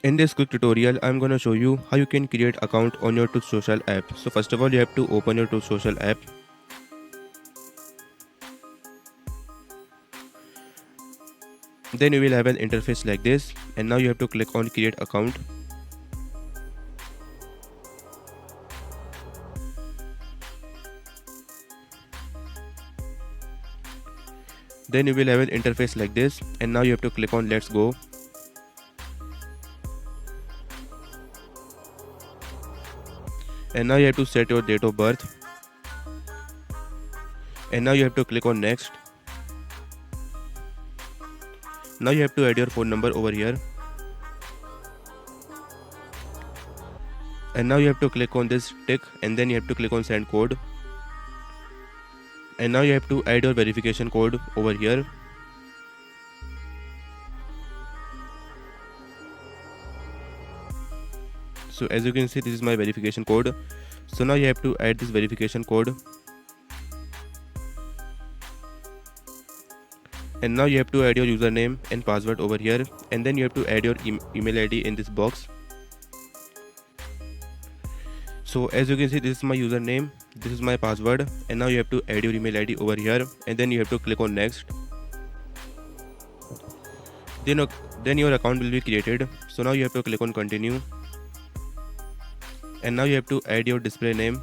In this quick tutorial, I'm gonna show you how you can create account on your Truth Social app. So first of all, you have to open your Truth Social app. Then you will have an interface like this, and now you have to click on create account. Then you will have an interface like this, and now you have to click on let's go. And now you have to set your date of birth. And now you have to click on next. Now you have to add your phone number over here. And now you have to click on this tick, and then you have to click on send code. And now you have to add your verification code over here. So as you can see, this is my verification code. So now you have to add this verification code. And now you have to add your username and password over here, and then you have to add your email ID in this box. So as you can see, this is my username, this is my password, and now you have to add your email ID over here, and then you have to click on next. Then your account will be created. So now you have to click on continue. And now you have to add your display name,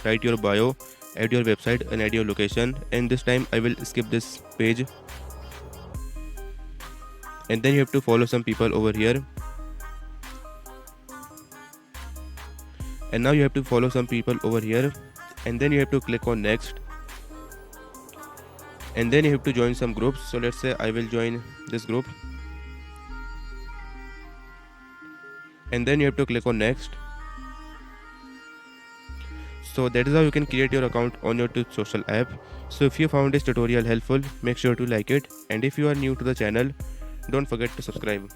write your bio, add your website and add your location. And this time I will skip this page. And then you have to follow some people over here. And now you have to follow some people over here. And then you have to click on next. And then you have to join some groups. So let's say I will join this group. And then you have to click on next. So that is how you can create your account on your Truth Social app. So if you found this tutorial helpful, make sure to like it, and if you are new to the channel, don't forget to subscribe.